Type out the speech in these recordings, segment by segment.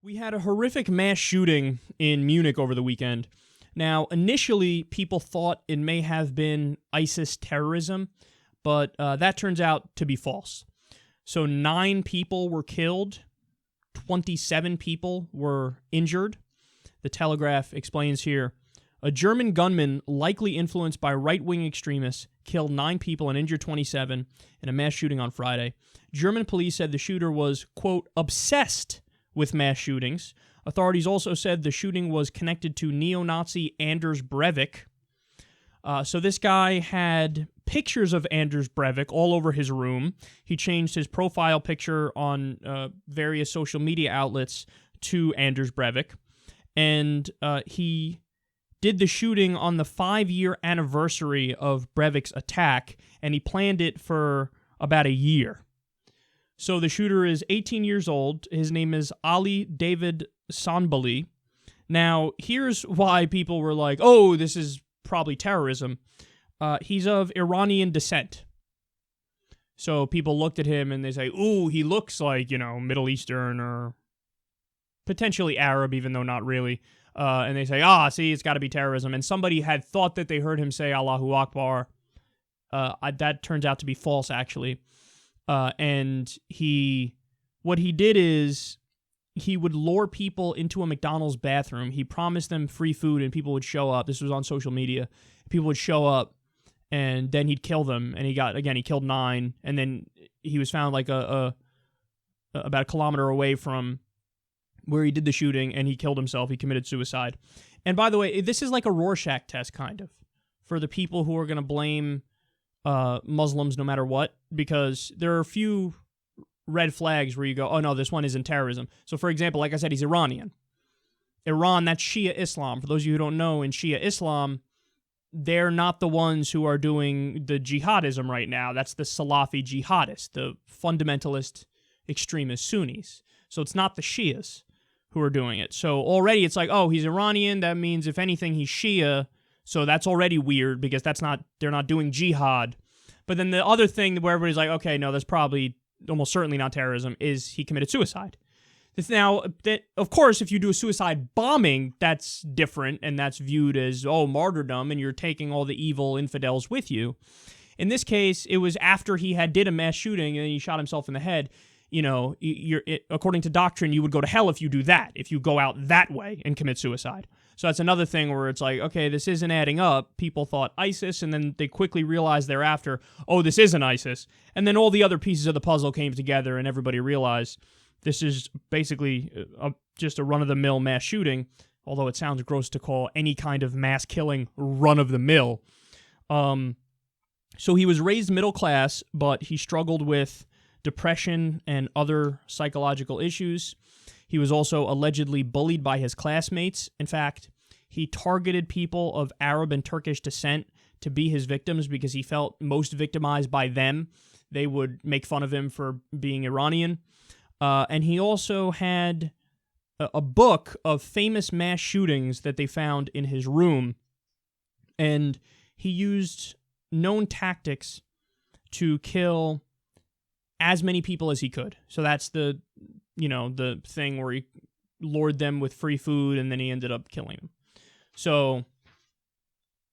We had a horrific mass shooting in Munich over the weekend. Now, initially, people thought it may have been ISIS terrorism, but that turns out to be false. So 9 people were killed, 27 people were injured. The Telegraph explains here, a German gunman, likely influenced by right-wing extremists, killed 9 people and injured 27 in a mass shooting on Friday. German police said the shooter was, quote, obsessed with mass shootings. Authorities also said the shooting was connected to neo-Nazi Anders Breivik. So this guy had pictures of Anders Breivik all over his room. He changed his profile picture on various social media outlets to Anders Breivik. And he did the shooting on the 5-year anniversary of Breivik's attack, and he planned it for about a year. So the shooter is 18 years old. His name is Ali David Sanbali. Now, here's why people were like, oh, this is probably terrorism. He's of Iranian descent. So people looked at him and they say, ooh, he looks like, Middle Eastern or potentially Arab, even though not really. And they say, see, it's got to be terrorism. And somebody had thought that they heard him say Allahu Akbar. That turns out to be false, actually. And what he did is he would lure people into a McDonald's bathroom. He promised them free food and people would show up. This was on social media. People would show up and then he'd kill them. And he killed 9. And then he was found like about a kilometer away from where he did the shooting, and he killed himself. He committed suicide. And by the way, this is like a Rorschach test, kind of, for the people who are going to blame Muslims no matter what, because there are a few red flags where you go, oh no, this one isn't terrorism. So for example, like I said, he's Iranian. Iran, that's Shia Islam. For those of you who don't know, in Shia Islam, they're not the ones who are doing the jihadism right now. That's the Salafi jihadists, the fundamentalist extremist Sunnis. So it's not the Shias who are doing it. So already it's like, oh, he's Iranian. That means if anything, he's Shia. So that's already weird because they're not doing jihad. But then the other thing where everybody's like, okay, no, that's probably almost certainly not terrorism, is he committed suicide. Now, of course, if you do a suicide bombing, that's different, and that's viewed as, martyrdom, and you're taking all the evil infidels with you. In this case, it was after he did a mass shooting and he shot himself in the head. According to doctrine, you would go to hell if you do that, if you go out that way and commit suicide. So that's another thing where it's like, okay, this isn't adding up. People thought ISIS, and then they quickly realized thereafter, oh, this isn't ISIS. And then all the other pieces of the puzzle came together, and everybody realized this is basically just a run-of-the-mill mass shooting, although it sounds gross to call any kind of mass killing run-of-the-mill. So he was raised middle class, but he struggled with depression and other psychological issues. He was also allegedly bullied by his classmates. In fact, he targeted people of Arab and Turkish descent to be his victims because he felt most victimized by them. They would make fun of him for being Iranian. And he also had a book of famous mass shootings that they found in his room. And he used known tactics to kill as many people as he could. So that's the thing where he lured them with free food and then he ended up killing them. So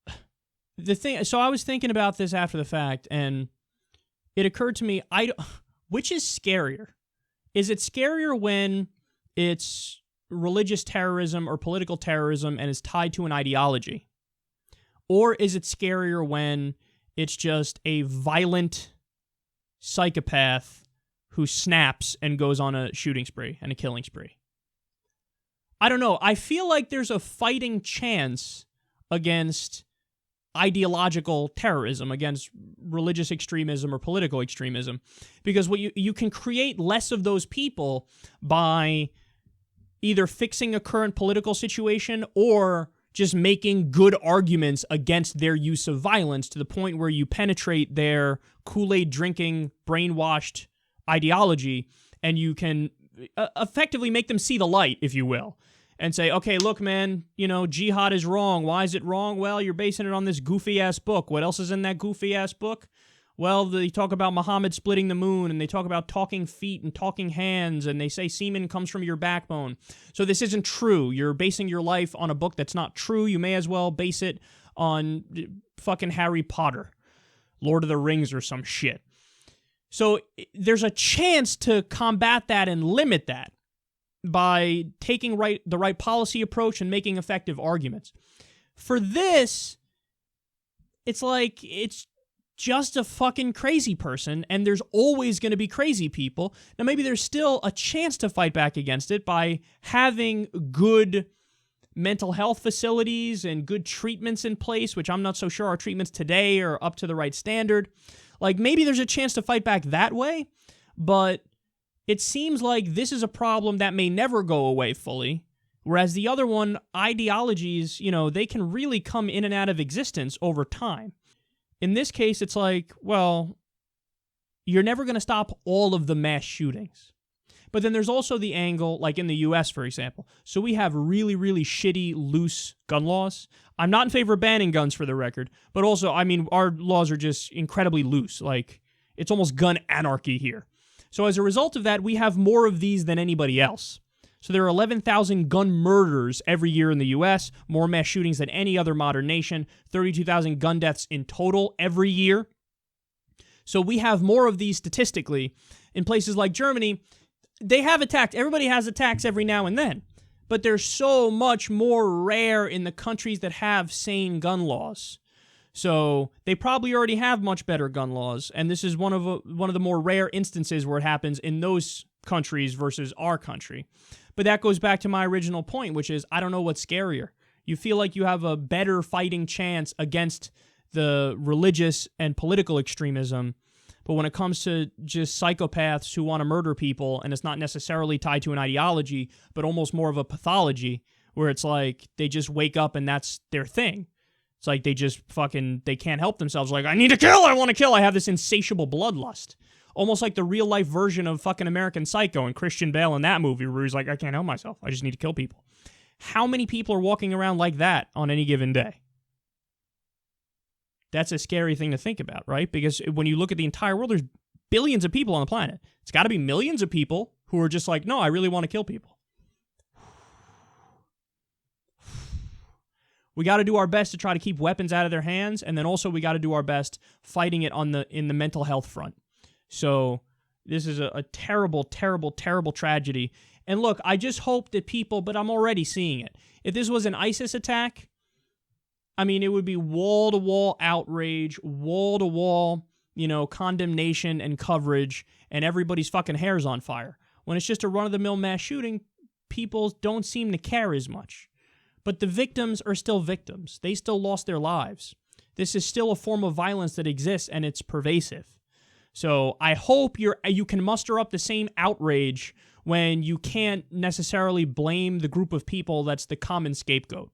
I was thinking about this after the fact, and it occurred to me, which is scarier? Is it scarier when it's religious terrorism or political terrorism and is tied to an ideology? Or is it scarier when it's just a violent psychopath who snaps and goes on a shooting spree and a killing spree? I don't know. I feel like there's a fighting chance against ideological terrorism, against religious extremism or political extremism, because what you can create less of those people by either fixing a current political situation or just making good arguments against their use of violence to the point where you penetrate their Kool-Aid drinking, brainwashed ideology, and you can effectively make them see the light, if you will, and say, okay, look, man, jihad is wrong. Why is it wrong? Well, you're basing it on this goofy-ass book. What else is in that goofy-ass book? Well, they talk about Muhammad splitting the moon, and they talk about talking feet and talking hands, and they say semen comes from your backbone. So this isn't true. You're basing your life on a book that's not true. You may as well base it on fucking Harry Potter, Lord of the Rings, or some shit. So there's a chance to combat that and limit that by taking the right policy approach and making effective arguments. For this, it's like it's just a fucking crazy person, and there's always going to be crazy people. Now, maybe there's still a chance to fight back against it by having good mental health facilities and good treatments in place, which I'm not so sure our treatments today are up to the right standard. Like, maybe there's a chance to fight back that way, but it seems like this is a problem that may never go away fully, whereas the other one, ideologies, they can really come in and out of existence over time. In this case, it's like, well, you're never going to stop all of the mass shootings. But then there's also the angle, like in the U.S., for example. So we have really, really shitty, loose gun laws. I'm not in favor of banning guns, for the record. But also, our laws are just incredibly loose. Like, it's almost gun anarchy here. So as a result of that, we have more of these than anybody else. So there are 11,000 gun murders every year in the U.S., more mass shootings than any other modern nation, 32,000 gun deaths in total every year. So we have more of these statistically. In places like Germany, they have attacks. Everybody has attacks every now and then. But they're so much more rare in the countries that have sane gun laws. So they probably already have much better gun laws, and this is one of the more rare instances where it happens in those countries versus our country. But that goes back to my original point, which is I don't know what's scarier. You feel like you have a better fighting chance against the religious and political extremism, but when it comes to just psychopaths who want to murder people, and it's not necessarily tied to an ideology, but almost more of a pathology, where it's like they just wake up and that's their thing. It's like they can't help themselves. Like, I need to kill, I want to kill, I have this insatiable bloodlust. Almost like the real-life version of fucking American Psycho and Christian Bale in that movie, where he's like, I can't help myself, I just need to kill people. How many people are walking around like that on any given day? That's a scary thing to think about, right? Because when you look at the entire world, there's billions of people on the planet. It's got to be millions of people who are just like, no, I really want to kill people. We got to do our best to try to keep weapons out of their hands, and then also we got to do our best fighting it in the mental health front. So this is a terrible, terrible, terrible tragedy. And look, I just hope that people, but I'm already seeing it. If this was an ISIS attack, it would be wall-to-wall outrage, wall-to-wall, condemnation and coverage, and everybody's fucking hair's on fire. When it's just a run-of-the-mill mass shooting, people don't seem to care as much. But the victims are still victims. They still lost their lives. This is still a form of violence that exists, and it's pervasive. So I hope you can muster up the same outrage when you can't necessarily blame the group of people that's the common scapegoat.